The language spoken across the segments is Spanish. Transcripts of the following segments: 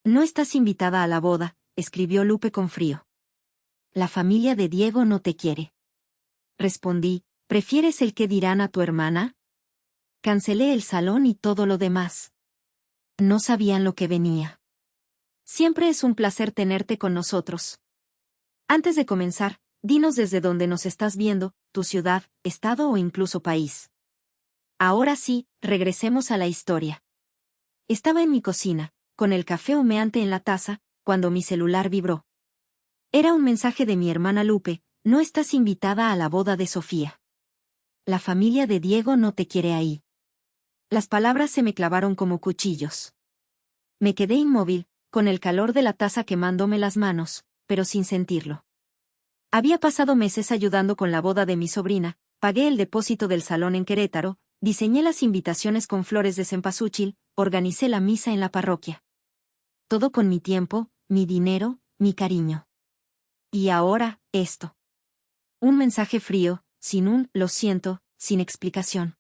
No estás invitada a la boda, escribió Lupe con frío. La familia de Diego no te quiere. Respondí, ¿prefieres el que dirán a tu hermana? Cancelé el salón y todo lo demás. No sabían lo que venía. Siempre es un placer tenerte con nosotros. Antes de comenzar, dinos desde dónde nos estás viendo, tu ciudad, estado o incluso país. Ahora sí, regresemos a la historia. Estaba en mi cocina, con el café humeante en la taza, cuando mi celular vibró. Era un mensaje de mi hermana Lupe: no estás invitada a la boda de Sofía. La familia de Diego no te quiere ahí. Las palabras se me clavaron como cuchillos. Me quedé inmóvil, con el calor de la taza quemándome las manos, pero sin sentirlo. Había pasado meses ayudando con la boda de mi sobrina, pagué el depósito del salón en Querétaro, diseñé las invitaciones con flores de cempasúchil, organicé la misa en la parroquia. Todo con mi tiempo, mi dinero, mi cariño. Y ahora, esto. Un mensaje frío, sin un «lo siento», sin explicación.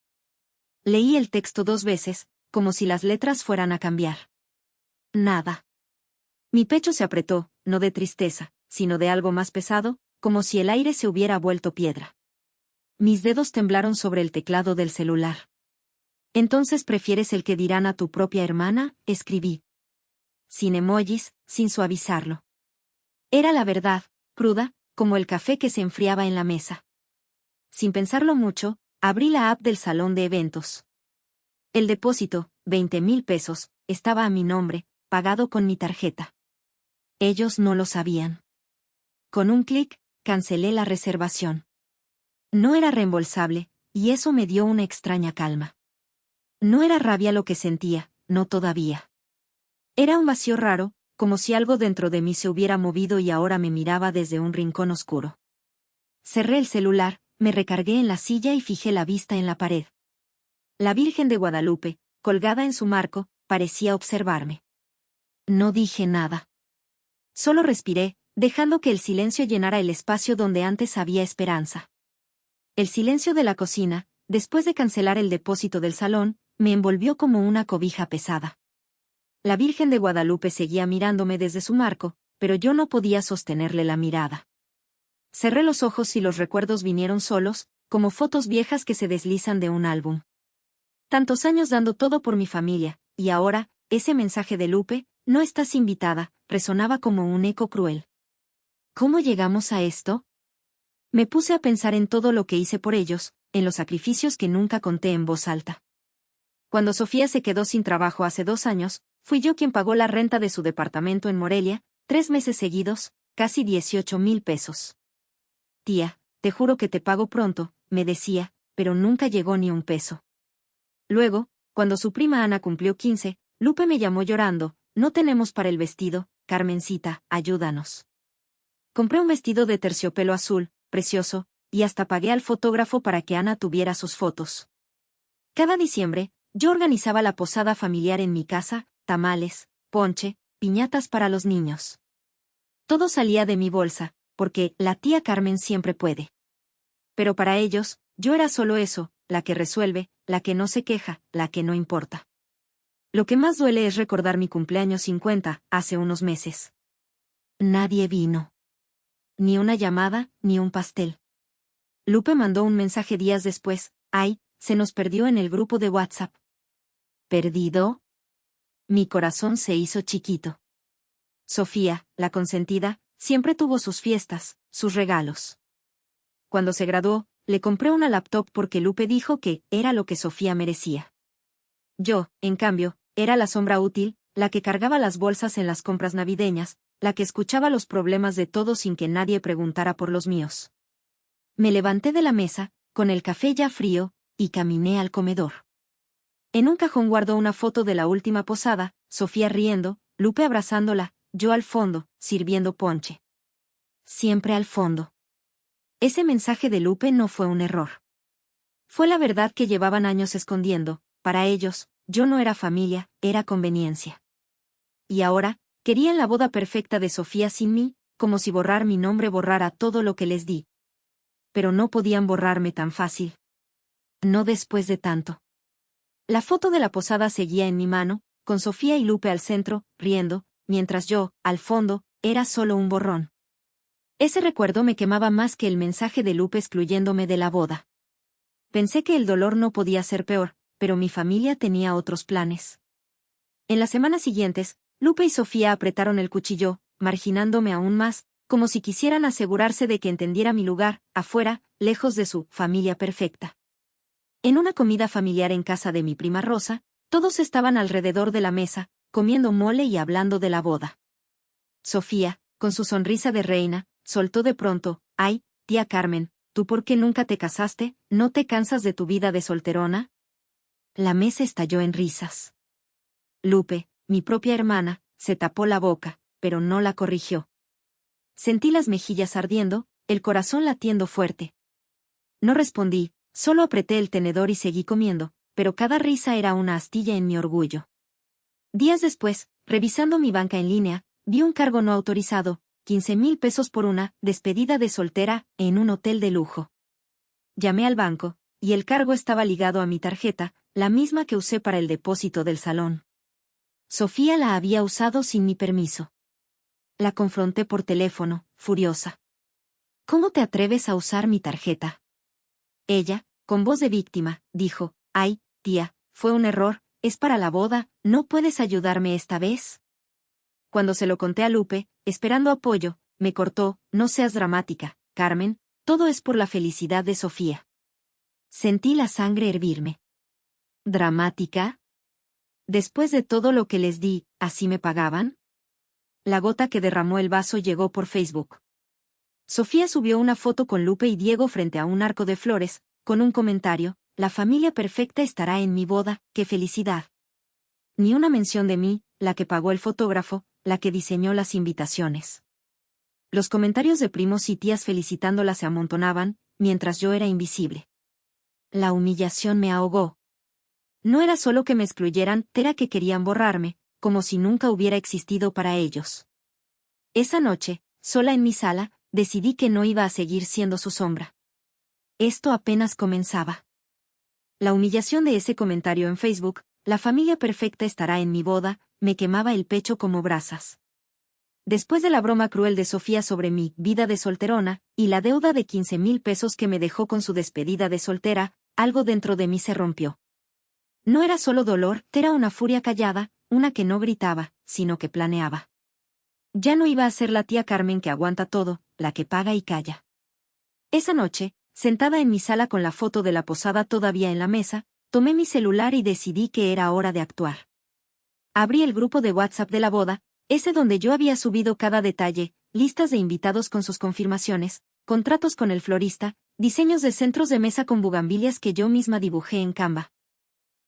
Leí el texto 2 veces, como si las letras fueran a cambiar. Nada. Mi pecho se apretó, no de tristeza, sino de algo más pesado, como si el aire se hubiera vuelto piedra. Mis dedos temblaron sobre el teclado del celular. «Entonces prefieres el que dirán a tu propia hermana», escribí. Sin emojis, sin suavizarlo. Era la verdad, cruda, como el café que se enfriaba en la mesa. Sin pensarlo mucho, abrí la app del salón de eventos. El depósito, 20,000 pesos, estaba a mi nombre, pagado con mi tarjeta. Ellos no lo sabían. Con un clic, cancelé la reservación. No era reembolsable, y eso me dio una extraña calma. No era rabia lo que sentía, no todavía. Era un vacío raro, como si algo dentro de mí se hubiera movido y ahora me miraba desde un rincón oscuro. Cerré el celular, me recargué en la silla y fijé la vista en la pared. La Virgen de Guadalupe, colgada en su marco, parecía observarme. No dije nada. Solo respiré, dejando que el silencio llenara el espacio donde antes había esperanza. El silencio de la cocina, después de cancelar el depósito del salón, me envolvió como una cobija pesada. La Virgen de Guadalupe seguía mirándome desde su marco, pero yo no podía sostenerle la mirada. Cerré los ojos y los recuerdos vinieron solos, como fotos viejas que se deslizan de un álbum. Tantos años dando todo por mi familia, y ahora, ese mensaje de Lupe: no estás invitada, resonaba como un eco cruel. ¿Cómo llegamos a esto? Me puse a pensar en todo lo que hice por ellos, en los sacrificios que nunca conté en voz alta. Cuando Sofía se quedó sin trabajo hace 2 años, fui yo quien pagó la renta de su departamento en Morelia, 3 meses seguidos, casi 18,000 pesos. Tía, te juro que te pago pronto, me decía, pero nunca llegó ni un peso. Luego, cuando su prima Ana cumplió 15, Lupe me llamó llorando: no tenemos para el vestido, Carmencita, ayúdanos. Compré un vestido de terciopelo azul, precioso, y hasta pagué al fotógrafo para que Ana tuviera sus fotos. Cada diciembre, yo organizaba la posada familiar en mi casa: tamales, ponche, piñatas para los niños. Todo salía de mi bolsa, porque la tía Carmen siempre puede. Pero para ellos, yo era solo eso, la que resuelve, la que no se queja, la que no importa. Lo que más duele es recordar mi cumpleaños 50, hace unos meses. Nadie vino. Ni una llamada, ni un pastel. Lupe mandó un mensaje días después: «Ay, se nos perdió en el grupo de WhatsApp». ¿Perdido? Mi corazón se hizo chiquito. Sofía, la consentida, siempre tuvo sus fiestas, sus regalos. Cuando se graduó, le compré una laptop porque Lupe dijo que era lo que Sofía merecía. Yo, en cambio, era la sombra útil, la que cargaba las bolsas en las compras navideñas, la que escuchaba los problemas de todos sin que nadie preguntara por los míos. Me levanté de la mesa, con el café ya frío, y caminé al comedor. En un cajón guardó una foto de la última posada: Sofía riendo, Lupe abrazándola, yo al fondo, sirviendo ponche. Siempre al fondo. Ese mensaje de Lupe no fue un error. Fue la verdad que llevaban años escondiendo. Para ellos, yo no era familia, era conveniencia. Y ahora, querían la boda perfecta de Sofía sin mí, como si borrar mi nombre borrara todo lo que les di. Pero no podían borrarme tan fácil. No después de tanto. La foto de la posada seguía en mi mano, con Sofía y Lupe al centro, riendo, mientras yo, al fondo, era solo un borrón. Ese recuerdo me quemaba más que el mensaje de Lupe excluyéndome de la boda. Pensé que el dolor no podía ser peor, pero mi familia tenía otros planes. En las semanas siguientes, Lupe y Sofía apretaron el cuchillo, marginándome aún más, como si quisieran asegurarse de que entendiera mi lugar, afuera, lejos de su familia perfecta. En una comida familiar en casa de mi prima Rosa, todos estaban alrededor de la mesa, comiendo mole y hablando de la boda. Sofía, con su sonrisa de reina, soltó de pronto: «Ay, tía Carmen, ¿tú por qué nunca te casaste? ¿No te cansas de tu vida de solterona?». La mesa estalló en risas. Lupe, mi propia hermana, se tapó la boca, pero no la corrigió. Sentí las mejillas ardiendo, el corazón latiendo fuerte. No respondí, solo apreté el tenedor y seguí comiendo, pero cada risa era una astilla en mi orgullo. Días después, revisando mi banca en línea, vi un cargo no autorizado, 15,000 pesos por una despedida de soltera en un hotel de lujo. Llamé al banco, y el cargo estaba ligado a mi tarjeta, la misma que usé para el depósito del salón. Sofía la había usado sin mi permiso. La confronté por teléfono, furiosa. «¿Cómo te atreves a usar mi tarjeta?». Ella, con voz de víctima, dijo: «Ay, tía, fue un error, es para la boda, ¿no puedes ayudarme esta vez?». Cuando se lo conté a Lupe, esperando apoyo, me cortó: «No seas dramática, Carmen, todo es por la felicidad de Sofía». Sentí la sangre hervirme. ¿Dramática? Después de todo lo que les di, ¿así me pagaban? La gota que derramó el vaso llegó por Facebook. Sofía subió una foto con Lupe y Diego frente a un arco de flores, con un comentario: «La familia perfecta estará en mi boda, ¡qué felicidad!». Ni una mención de mí, la que pagó el fotógrafo, la que diseñó las invitaciones. Los comentarios de primos y tías felicitándola se amontonaban, mientras yo era invisible. La humillación me ahogó. No era solo que me excluyeran, era que querían borrarme, como si nunca hubiera existido para ellos. Esa noche, sola en mi sala, decidí que no iba a seguir siendo su sombra. Esto apenas comenzaba. La humillación de ese comentario en Facebook: «La familia perfecta estará en mi boda», me quemaba el pecho como brasas. Después de la broma cruel de Sofía sobre mi vida de solterona, y la deuda de 15,000 pesos que me dejó con su despedida de soltera, algo dentro de mí se rompió. No era solo dolor, era una furia callada, una que no gritaba, sino que planeaba. Ya no iba a ser la tía Carmen que aguanta todo, la que paga y calla. Esa noche, sentada en mi sala con la foto de la posada todavía en la mesa, tomé mi celular y decidí que era hora de actuar. Abrí el grupo de WhatsApp de la boda, ese donde yo había subido cada detalle, listas de invitados con sus confirmaciones, contratos con el florista, diseños de centros de mesa con bugambilias que yo misma dibujé en Canva.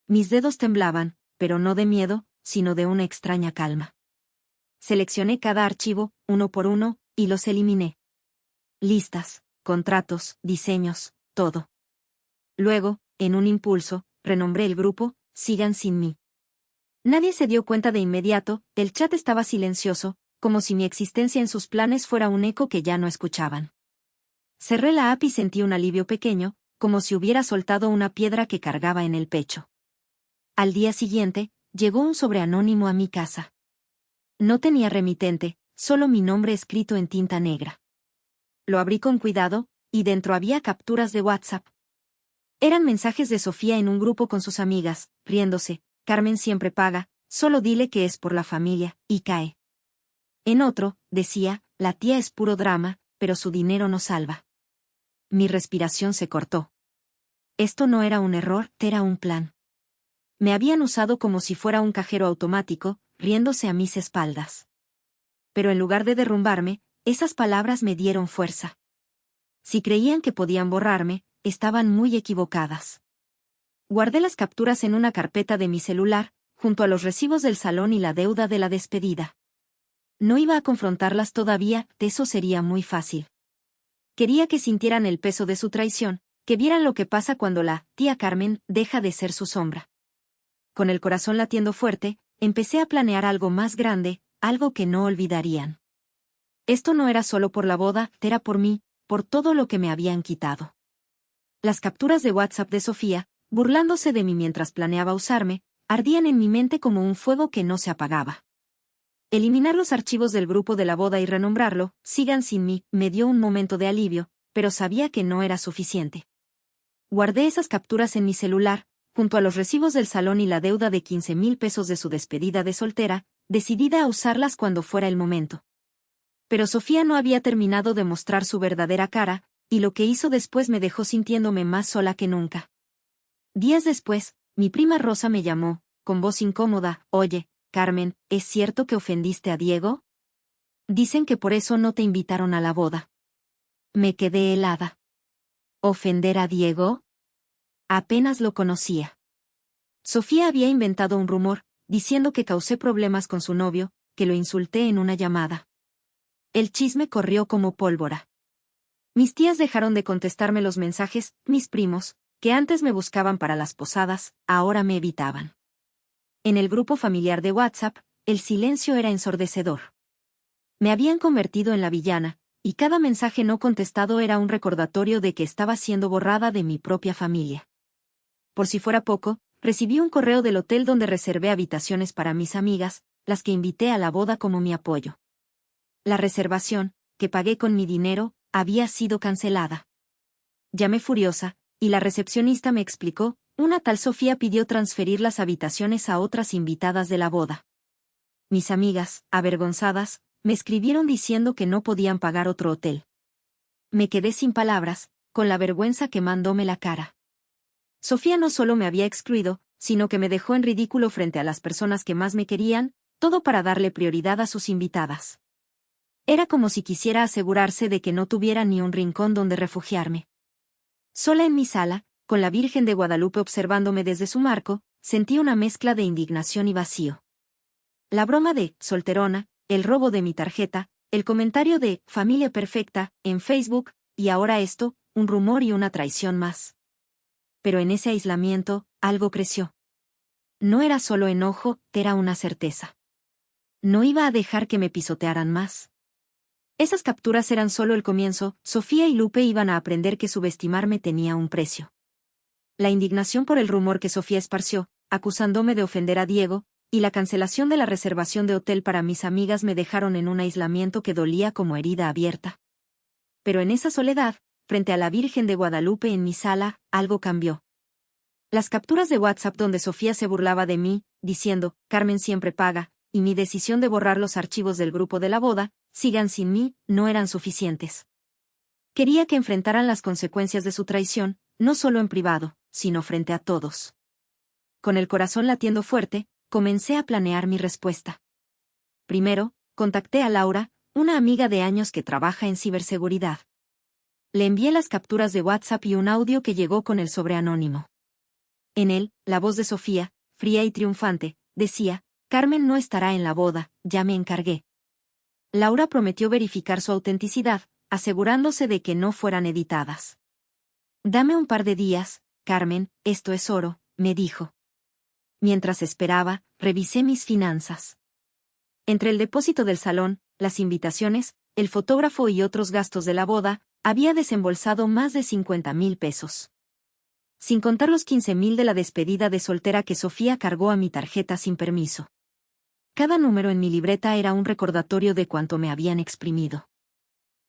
Mis dedos temblaban, pero no de miedo, sino de una extraña calma. Seleccioné cada archivo, uno por uno, y los eliminé. Listas, contratos, diseños, todo. Luego, en un impulso, renombré el grupo «Sigan sin mí». Nadie se dio cuenta de inmediato, el chat estaba silencioso, como si mi existencia en sus planes fuera un eco que ya no escuchaban. Cerré la app y sentí un alivio pequeño, como si hubiera soltado una piedra que cargaba en el pecho. Al día siguiente, llegó un sobre anónimo a mi casa. No tenía remitente, solo mi nombre escrito en tinta negra. Lo abrí con cuidado, y dentro había capturas de WhatsApp. Eran mensajes de Sofía en un grupo con sus amigas, riéndose: «Carmen siempre paga, solo dile que es por la familia», y cae. En otro, decía: «La tía es puro drama, pero su dinero no salva». Mi respiración se cortó. Esto no era un error, era un plan. Me habían usado como si fuera un cajero automático, riéndose a mis espaldas. Pero en lugar de derrumbarme, esas palabras me dieron fuerza. Si creían que podían borrarme, estaban muy equivocadas. Guardé las capturas en una carpeta de mi celular, junto a los recibos del salón y la deuda de la despedida. No iba a confrontarlas todavía, eso sería muy fácil. Quería que sintieran el peso de su traición, que vieran lo que pasa cuando la tía Carmen deja de ser su sombra. Con el corazón latiendo fuerte, empecé a planear algo más grande, algo que no olvidarían. Esto no era solo por la boda, era por mí, por todo lo que me habían quitado. Las capturas de WhatsApp de Sofía, burlándose de mí mientras planeaba usarme, ardían en mi mente como un fuego que no se apagaba. Eliminar los archivos del grupo de la boda y renombrarlo, Sigan sin mí, me dio un momento de alivio, pero sabía que no era suficiente. Guardé esas capturas en mi celular, junto a los recibos del salón y la deuda de 15,000 pesos de su despedida de soltera, decidida a usarlas cuando fuera el momento. Pero Sofía no había terminado de mostrar su verdadera cara, y lo que hizo después me dejó sintiéndome más sola que nunca. Días después, mi prima Rosa me llamó, con voz incómoda: «Oye, Carmen, ¿es cierto que ofendiste a Diego? Dicen que por eso no te invitaron a la boda». Me quedé helada. ¿Ofender a Diego? Apenas lo conocía. Sofía había inventado un rumor, diciendo que causé problemas con su novio, que lo insulté en una llamada. El chisme corrió como pólvora. Mis tías dejaron de contestarme los mensajes, mis primos, que antes me buscaban para las posadas, ahora me evitaban. En el grupo familiar de WhatsApp, el silencio era ensordecedor. Me habían convertido en la villana, y cada mensaje no contestado era un recordatorio de que estaba siendo borrada de mi propia familia. Por si fuera poco, recibí un correo del hotel donde reservé habitaciones para mis amigas, las que invité a la boda como mi apoyo. La reservación, que pagué con mi dinero, había sido cancelada. Llamé furiosa, y la recepcionista me explicó: una tal Sofía pidió transferir las habitaciones a otras invitadas de la boda. Mis amigas, avergonzadas, me escribieron diciendo que no podían pagar otro hotel. Me quedé sin palabras, con la vergüenza quemándome la cara. Sofía no solo me había excluido, sino que me dejó en ridículo frente a las personas que más me querían, todo para darle prioridad a sus invitadas. Era como si quisiera asegurarse de que no tuviera ni un rincón donde refugiarme. Sola en mi sala, con la Virgen de Guadalupe observándome desde su marco, sentí una mezcla de indignación y vacío. La broma de «solterona», el robo de mi tarjeta, el comentario de «familia perfecta» en Facebook, y ahora esto, un rumor y una traición más. Pero en ese aislamiento, algo creció. No era solo enojo, era una certeza. No iba a dejar que me pisotearan más. Esas capturas eran solo el comienzo, Sofía y Lupe iban a aprender que subestimarme tenía un precio. La indignación por el rumor que Sofía esparció, acusándome de ofender a Diego, y la cancelación de la reservación de hotel para mis amigas me dejaron en un aislamiento que dolía como herida abierta. Pero en esa soledad, frente a la Virgen de Guadalupe en mi sala, algo cambió. Las capturas de WhatsApp donde Sofía se burlaba de mí, diciendo «Carmen siempre paga», y mi decisión de borrar los archivos del grupo de la boda, «Sigan sin mí», no eran suficientes. Quería que enfrentaran las consecuencias de su traición, no solo en privado, sino frente a todos. Con el corazón latiendo fuerte, comencé a planear mi respuesta. Primero, contacté a Laura, una amiga de años que trabaja en ciberseguridad. Le envié las capturas de WhatsApp y un audio que llegó con el sobre anónimo. En él, la voz de Sofía, fría y triunfante, decía: «Carmen no estará en la boda, ya me encargué». Laura prometió verificar su autenticidad, asegurándose de que no fueran editadas. «Dame un par de días, Carmen, esto es oro», me dijo. Mientras esperaba, revisé mis finanzas. Entre el depósito del salón, las invitaciones, el fotógrafo y otros gastos de la boda, había desembolsado más de 50,000 pesos. Sin contar los 15,000 de la despedida de soltera que Sofía cargó a mi tarjeta sin permiso. Cada número en mi libreta era un recordatorio de cuánto me habían exprimido.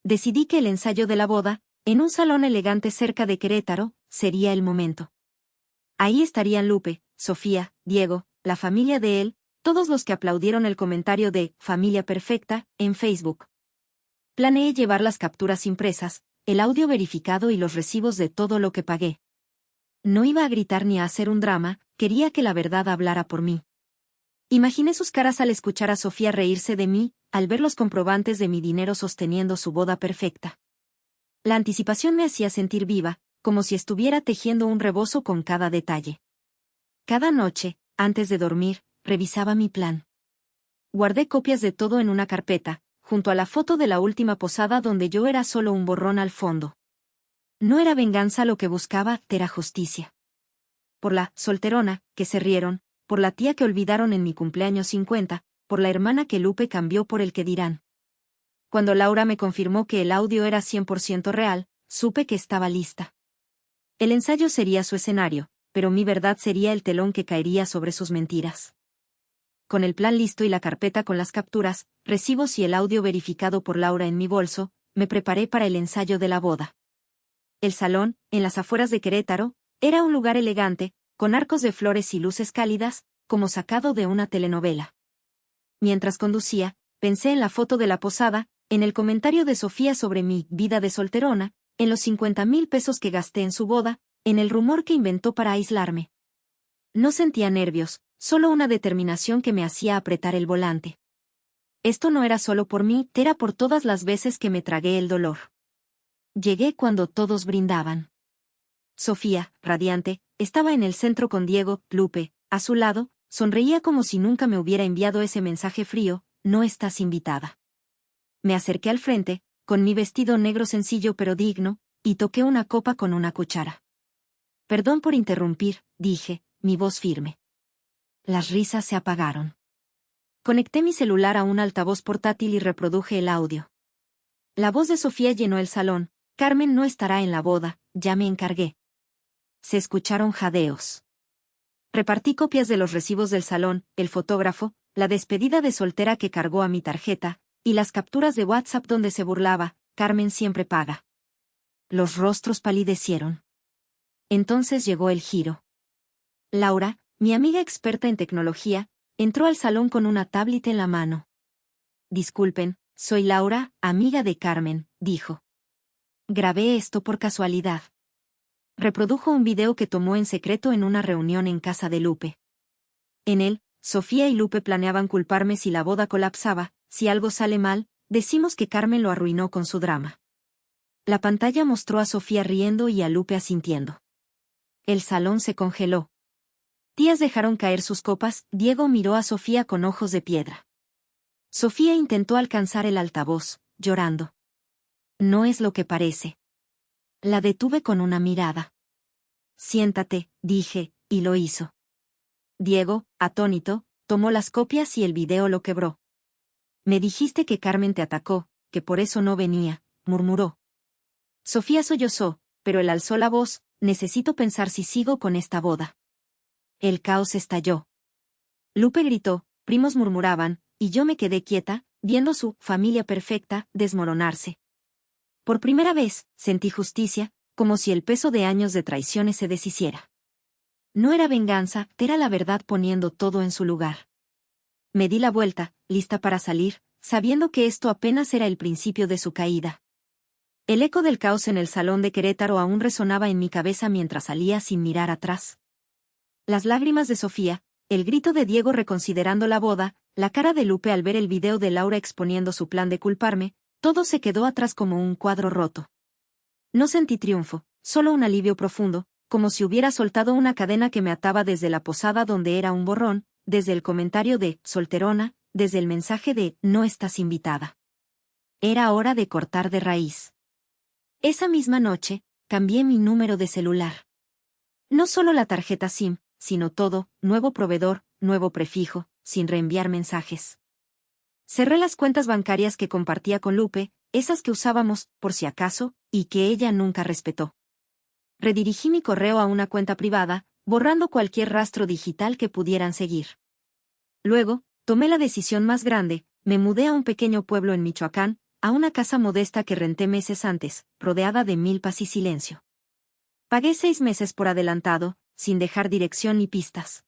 Decidí que el ensayo de la boda, en un salón elegante cerca de Querétaro, sería el momento. Ahí estarían Lupe, Sofía, Diego, la familia de él, todos los que aplaudieron el comentario de «familia perfecta» en Facebook. Planeé llevar las capturas impresas, el audio verificado y los recibos de todo lo que pagué. No iba a gritar ni a hacer un drama, quería que la verdad hablara por mí. Imaginé sus caras al escuchar a Sofía reírse de mí, al ver los comprobantes de mi dinero sosteniendo su boda perfecta. La anticipación me hacía sentir viva, como si estuviera tejiendo un rebozo con cada detalle. Cada noche, antes de dormir, revisaba mi plan. Guardé copias de todo en una carpeta, junto a la foto de la última posada donde yo era solo un borrón al fondo. No era venganza lo que buscaba, era justicia. Por la solterona, que se rieron, por la tía que olvidaron en mi cumpleaños 50, por la hermana que Lupe cambió por el que dirán. Cuando Laura me confirmó que el audio era 100% real, supe que estaba lista. El ensayo sería su escenario, pero mi verdad sería el telón que caería sobre sus mentiras. con el plan listo y la carpeta con las capturas, recibos y el audio verificado por Laura en mi bolso, me preparé para el ensayo de la boda. El salón, en las afueras de Querétaro, era un lugar elegante, con arcos de flores y luces cálidas, como sacado de una telenovela. Mientras conducía, pensé en la foto de la posada, en el comentario de Sofía sobre mi vida de solterona, en los 50,000 pesos que gasté en su boda, en el rumor que inventó para aislarme. No sentía nervios, solo una determinación que me hacía apretar el volante. Esto no era solo por mí, era por todas las veces que me tragué el dolor. Llegué cuando todos brindaban. Sofía, radiante, estaba en el centro con Diego, Lupe, a su lado, sonreía como si nunca me hubiera enviado ese mensaje frío: no estás invitada. Me acerqué al frente, con mi vestido negro sencillo pero digno, y toqué una copa con una cuchara. Perdón por interrumpir, dije, mi voz firme. Las risas se apagaron. Conecté mi celular a un altavoz portátil y reproduje el audio. La voz de Sofía llenó el salón: Carmen no estará en la boda, ya me encargué. Se escucharon jadeos. Repartí copias de los recibos del salón, el fotógrafo, la despedida de soltera que cargó a mi tarjeta, y las capturas de WhatsApp donde se burlaba: Carmen siempre paga. Los rostros palidecieron. Entonces llegó el giro. Laura, mi amiga experta en tecnología, entró al salón con una tablet en la mano. Disculpen, soy Laura, amiga de Carmen, dijo. Grabé esto por casualidad. Reprodujo un video que tomó en secreto en una reunión en casa de Lupe. En él, Sofía y Lupe planeaban culparme si la boda colapsaba: si algo sale mal, decimos que Carmen lo arruinó con su drama. La pantalla mostró a Sofía riendo y a Lupe asintiendo. El salón se congeló. Tías dejaron caer sus copas, Diego miró a Sofía con ojos de piedra. Sofía intentó alcanzar el altavoz, llorando. No es lo que parece. La detuve con una mirada. Siéntate, dije, y lo hizo. Diego, atónito, tomó las copias y el video lo quebró. Me dijiste que Carmen te atacó, que por eso no venía, murmuró. Sofía sollozó, pero él alzó la voz: necesito pensar si sigo con esta boda. El caos estalló. Lupe gritó, primos murmuraban, y yo me quedé quieta, viendo su familia perfecta desmoronarse. Por primera vez, sentí justicia, como si el peso de años de traiciones se deshiciera. No era venganza, era la verdad poniendo todo en su lugar. Me di la vuelta, lista para salir, sabiendo que esto apenas era el principio de su caída. El eco del caos en el salón de Querétaro aún resonaba en mi cabeza mientras salía sin mirar atrás. Las lágrimas de Sofía, el grito de Diego reconsiderando la boda, la cara de Lupe al ver el video de Laura exponiendo su plan de culparme, todo se quedó atrás como un cuadro roto. No sentí triunfo, solo un alivio profundo, como si hubiera soltado una cadena que me ataba desde la posada donde era un borrón, desde el comentario de solterona, desde el mensaje de no estás invitada. Era hora de cortar de raíz. Esa misma noche, cambié mi número de celular. No solo la tarjeta SIM, sino todo: nuevo proveedor, nuevo prefijo, sin reenviar mensajes. Cerré las cuentas bancarias que compartía con Lupe, esas que usábamos, por si acaso, y que ella nunca respetó. Redirigí mi correo a una cuenta privada, borrando cualquier rastro digital que pudieran seguir. Luego, tomé la decisión más grande: me mudé a un pequeño pueblo en Michoacán, a una casa modesta que renté meses antes, rodeada de milpas y silencio. Pagué 6 meses por adelantado, sin dejar dirección ni pistas.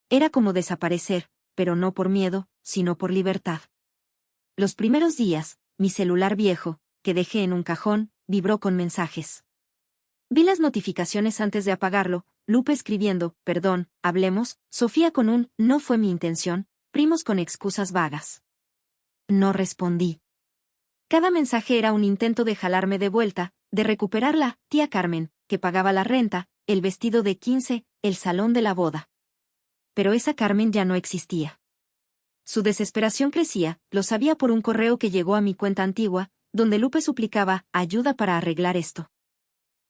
Era como desaparecer, pero no por miedo, sino por libertad. Los primeros días, mi celular viejo, que dejé en un cajón, vibró con mensajes. Vi las notificaciones antes de apagarlo: Lupe escribiendo, perdón, hablemos, Sofía con un, no fue mi intención, primos con excusas vagas. No respondí. Cada mensaje era un intento de jalarme de vuelta, de recuperar la tía Carmen, que pagaba la renta, el vestido de 15, el salón de la boda. Pero esa Carmen ya no existía. Su desesperación crecía, lo sabía por un correo que llegó a mi cuenta antigua, donde Lupe suplicaba ayuda para arreglar esto.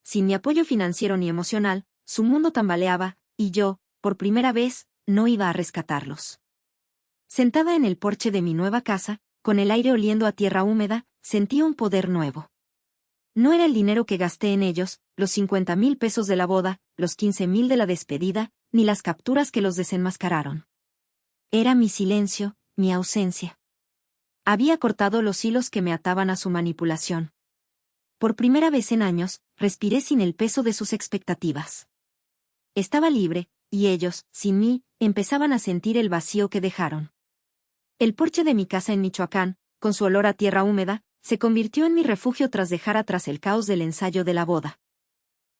Sin mi apoyo financiero ni emocional, su mundo tambaleaba, y yo, por primera vez, no iba a rescatarlos. Sentada en el porche de mi nueva casa, con el aire oliendo a tierra húmeda, sentí un poder nuevo. No era el dinero que gasté en ellos, los 50,000 pesos de la boda, los 15,000 de la despedida, ni las capturas que los desenmascararon. Era mi silencio, mi ausencia. Había cortado los hilos que me ataban a su manipulación. Por primera vez en años, respiré sin el peso de sus expectativas. Estaba libre, y ellos, sin mí, empezaban a sentir el vacío que dejaron. El porche de mi casa en Michoacán, con su olor a tierra húmeda, se convirtió en mi refugio tras dejar atrás el caos del ensayo de la boda.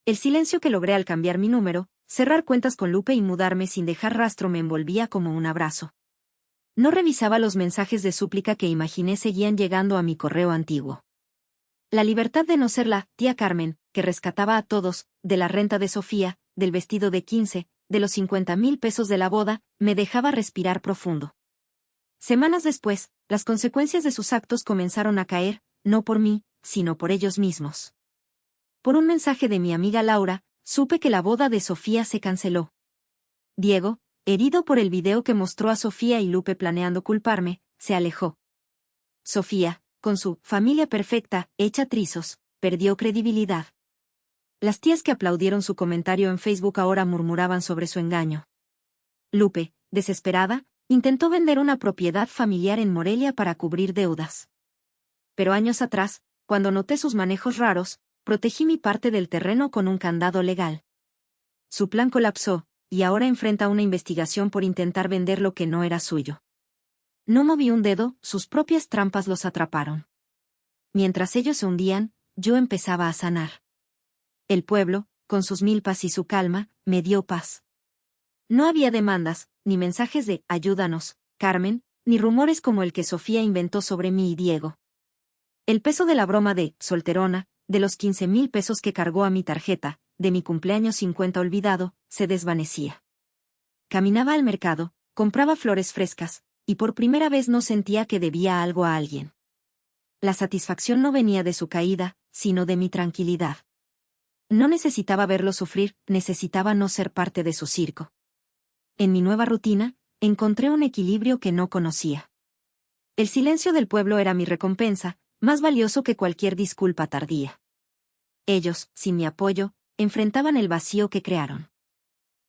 El silencio que logré al cambiar mi número, cerrar cuentas con Lupe y mudarme sin dejar rastro me envolvía como un abrazo. No revisaba los mensajes de súplica que imaginé seguían llegando a mi correo antiguo. La libertad de no ser la tía Carmen, que rescataba a todos, de la renta de Sofía, del vestido de 15, de los 50,000 pesos de la boda, me dejaba respirar profundo. Semanas después, las consecuencias de sus actos comenzaron a caer, no por mí, sino por ellos mismos. Por un mensaje de mi amiga Laura, supe que la boda de Sofía se canceló. Diego, herido por el video que mostró a Sofía y Lupe planeando culparme, se alejó. Sofía, con su familia perfecta, hecha trizos, perdió credibilidad. Las tías que aplaudieron su comentario en Facebook ahora murmuraban sobre su engaño. Lupe, desesperada, intentó vender una propiedad familiar en Morelia para cubrir deudas. Pero años atrás, cuando noté sus manejos raros, protegí mi parte del terreno con un candado legal. Su plan colapsó, y ahora enfrenta una investigación por intentar vender lo que no era suyo. No moví un dedo, sus propias trampas los atraparon. Mientras ellos se hundían, yo empezaba a sanar. El pueblo, con sus milpas y su calma, me dio paz. No había demandas, ni mensajes de «ayúdanos, Carmen», ni rumores como el que Sofía inventó sobre mí y Diego. El peso de la broma de «solterona», de los 15,000 pesos que cargó a mi tarjeta, de mi cumpleaños 50 olvidado, se desvanecía. Caminaba al mercado, compraba flores frescas, y por primera vez no sentía que debía algo a alguien. La satisfacción no venía de su caída, sino de mi tranquilidad. No necesitaba verlo sufrir, necesitaba no ser parte de su circo. En mi nueva rutina, encontré un equilibrio que no conocía. El silencio del pueblo era mi recompensa, más valioso que cualquier disculpa tardía. Ellos, sin mi apoyo, enfrentaban el vacío que crearon.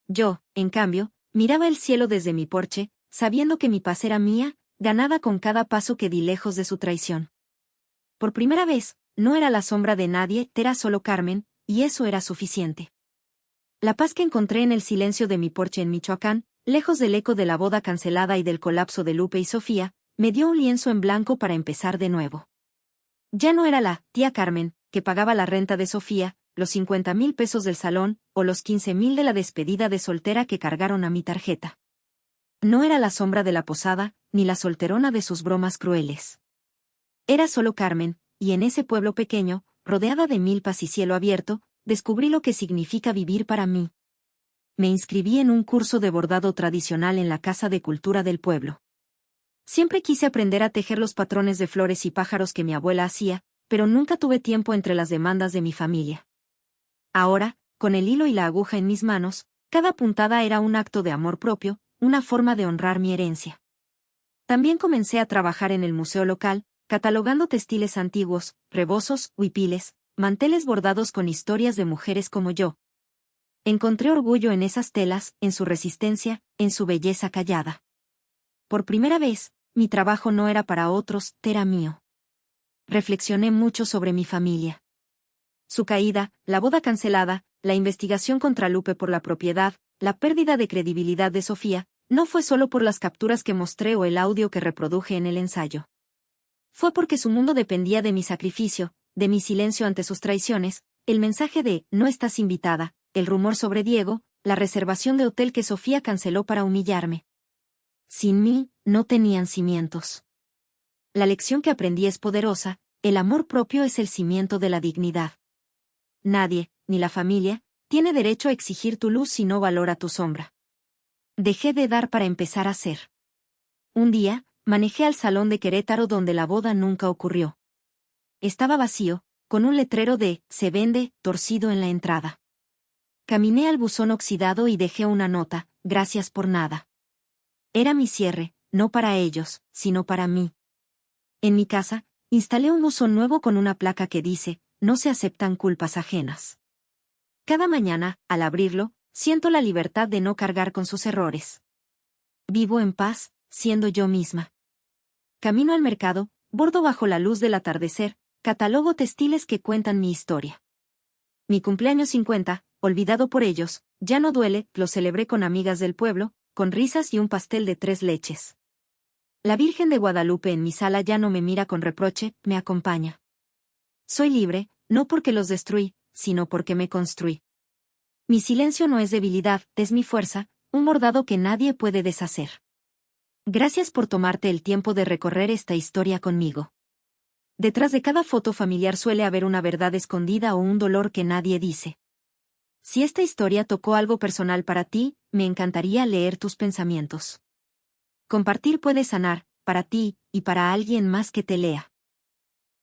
Yo, en cambio, miraba el cielo desde mi porche, sabiendo que mi paz era mía, ganada con cada paso que di lejos de su traición. Por primera vez, no era la sombra de nadie, era solo Carmen, y eso era suficiente. La paz que encontré en el silencio de mi porche en Michoacán, lejos del eco de la boda cancelada y del colapso de Lupe y Sofía, me dio un lienzo en blanco para empezar de nuevo. Ya no era la tía Carmen, que pagaba la renta de Sofía, los 50,000 pesos del salón, o los 15,000 de la despedida de soltera que cargaron a mi tarjeta. No era la sombra de la posada, ni la solterona de sus bromas crueles. Era solo Carmen, y en ese pueblo pequeño, rodeada de milpas y cielo abierto, descubrí lo que significa vivir para mí. Me inscribí en un curso de bordado tradicional en la Casa de Cultura del pueblo. Siempre quise aprender a tejer los patrones de flores y pájaros que mi abuela hacía, pero nunca tuve tiempo entre las demandas de mi familia. Ahora, con el hilo y la aguja en mis manos, cada puntada era un acto de amor propio, una forma de honrar mi herencia. También comencé a trabajar en el museo local, catalogando textiles antiguos, rebozos, huipiles, manteles bordados con historias de mujeres como yo. Encontré orgullo en esas telas, en su resistencia, en su belleza callada. Por primera vez, mi trabajo no era para otros, era mío. Reflexioné mucho sobre mi familia. Su caída, la boda cancelada, la investigación contra Lupe por la propiedad, la pérdida de credibilidad de Sofía, no fue solo por las capturas que mostré o el audio que reproduje en el ensayo. Fue porque su mundo dependía de mi sacrificio, de mi silencio ante sus traiciones, el mensaje de «no estás invitada», el rumor sobre Diego, la reservación de hotel que Sofía canceló para humillarme. Sin mí, no tenían cimientos. La lección que aprendí es poderosa, el amor propio es el cimiento de la dignidad. Nadie, ni la familia, tiene derecho a exigir tu luz si no valora tu sombra. Dejé de dar para empezar a ser. Un día, manejé al salón de Querétaro donde la boda nunca ocurrió. Estaba vacío, con un letrero de «Se vende», torcido en la entrada. Caminé al buzón oxidado y dejé una nota, «Gracias por nada». Era mi cierre, no para ellos, sino para mí. En mi casa, instalé un buzón nuevo con una placa que dice «No se aceptan culpas ajenas». Cada mañana, al abrirlo, siento la libertad de no cargar con sus errores. Vivo en paz, siendo yo misma. Camino al mercado, bordo bajo la luz del atardecer, catalogo textiles que cuentan mi historia. Mi cumpleaños 50, olvidado por ellos, ya no duele, lo celebré con amigas del pueblo, con risas y un pastel de 3 leches. La Virgen de Guadalupe en mi sala ya no me mira con reproche, me acompaña. Soy libre, no porque los destruí, sino porque me construí. Mi silencio no es debilidad, es mi fuerza, un bordado que nadie puede deshacer. Gracias por tomarte el tiempo de recorrer esta historia conmigo. Detrás de cada foto familiar suele haber una verdad escondida o un dolor que nadie dice. Si esta historia tocó algo personal para ti, me encantaría leer tus pensamientos. Compartir puede sanar, para ti, y para alguien más que te lea.